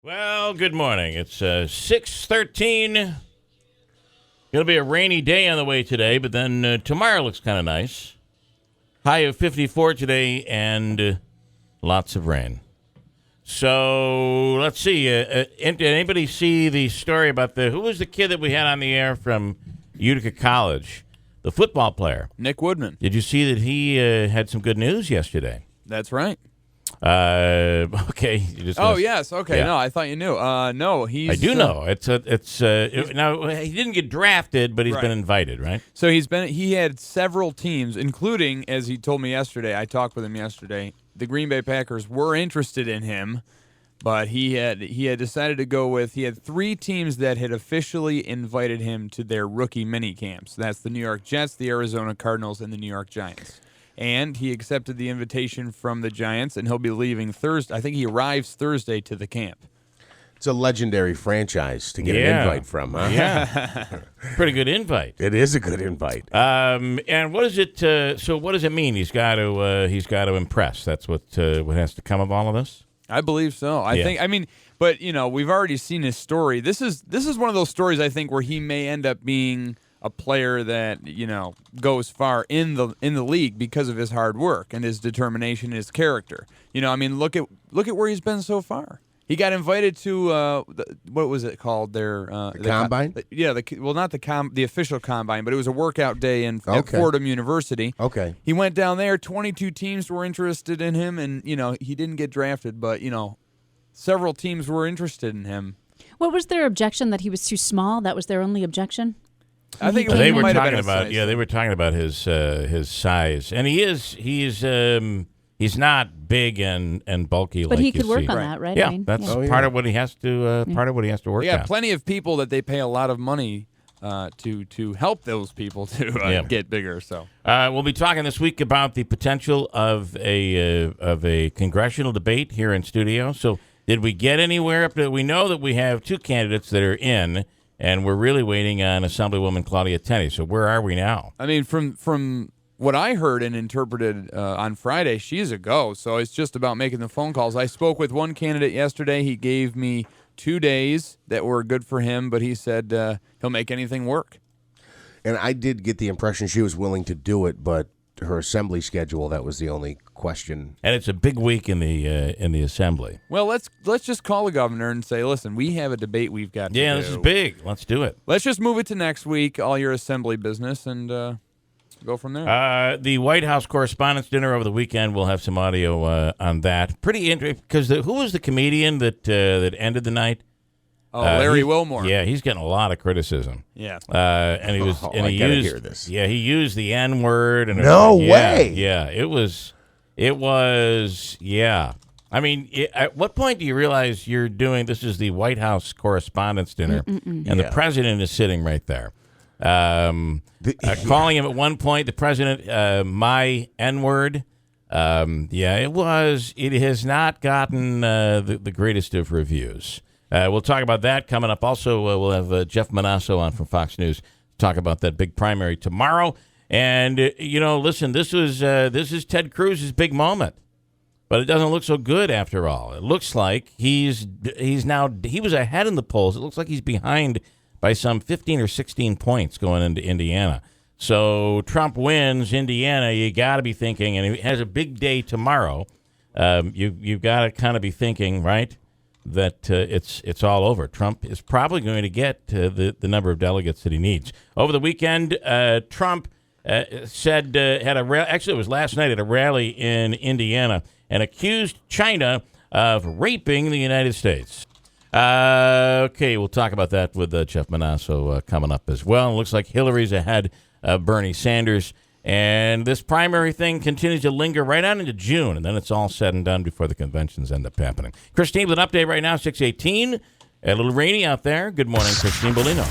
Well, good morning. It's 6:13. It'll be a rainy day on the way today, but then tomorrow looks kind of nice. High of 54 today and lots of rain. So let's see. Did anybody see the story about who was the kid that we had on the air from Utica College? The football player. Nick Woodman. Did you see that he had some good news yesterday? That's right. Okay. Yes. Okay. Yeah. No, I thought you knew. No, he's. I do know. Now he didn't get drafted, but he's been invited, right? So he had several teams, including, as he told me yesterday. I talked with him yesterday. The Green Bay Packers were interested in him, but he had decided to go with. He had three teams that had officially invited him to their rookie mini camps. That's the New York Jets, the Arizona Cardinals, and the New York Giants. And he accepted the invitation from the Giants, and he'll be leaving Thursday. I think he arrives Thursday to the camp. It's a legendary franchise to get an invite from, huh? Yeah. Pretty good invite. It is a good invite. And what is it? So what does it mean? He's got to impress. That's what has to come of all of this. I believe so. I think. I mean, but we've already seen his story. This is one of those stories I think where he may end up being a player that goes far in the league because of his hard work and his determination, and his character. Look at where he's been so far. He got invited to what was it called? The combine. Not the official combine, but it was a workout day at Fordham University. Okay. He went down there. 22 teams were interested in him, and he didn't get drafted, but several teams were interested in him. What was their objection? That he was too small? That was their only objection? I think they were talking about they were talking about his size, and he's not big and bulky, but like he could work on right. that, right? Yeah, that's part of what he has to work. Yeah, plenty of people that they pay a lot of money to help those people to get bigger. So we'll be talking this week about the potential of a congressional debate here in studio. So did we get anywhere up to? We know that we have two candidates that are in. And we're really waiting on Assemblywoman Claudia Tenney. So where are we now? I mean, from what I heard and interpreted on Friday, she's a go. So it's just about making the phone calls. I spoke with one candidate yesterday. He gave me 2 days that were good for him, but he said he'll make anything work. And I did get the impression she was willing to do it, but her assembly schedule, that was the only question. And it's a big week in the assembly. Well, let's just call the governor and say, listen, we have a debate we've got to do. Yeah, this is big. Let's do it. Let's just move it to next week, all your assembly business, and go from there. The White House Correspondents' Dinner over the weekend, we'll have some audio on that. Pretty interesting, because who was the comedian that ended the night? Oh, Larry Wilmore. Yeah, he's getting a lot of criticism. Yeah, and he was. And he gotta used. Hear this. Yeah, he used the N-word. And no way. Yeah, it was. Yeah. I mean, at what point do you realize you're doing? This is the White House Correspondents' Dinner, and the president is sitting right there, calling him at one point. The president, my N-word. It was. It has not gotten the greatest of reviews. We'll talk about that coming up. Also, we'll have Jeff Manasso on from Fox News to talk about that big primary tomorrow. And, listen, this is Ted Cruz's big moment. But it doesn't look so good after all. It looks like he was ahead in the polls. It looks like he's behind by some 15 or 16 points going into Indiana. So Trump wins Indiana. You got to be thinking, and he has a big day tomorrow. You've got to kind of be thinking, right, that it's all over. Trump is probably going to get the number of delegates that he needs. Over the weekend, Trump said actually it was last night at a rally in Indiana, and accused China of raping the United States. Okay, we'll talk about that with Jeff Manasso coming up as well. It looks like Hillary's ahead of Bernie Sanders. And this primary thing continues to linger right on into June, and then it's all said and done before the conventions end up happening. Christine with an update right now, 6:18. A little rainy out there. Good morning, Christine Bolino.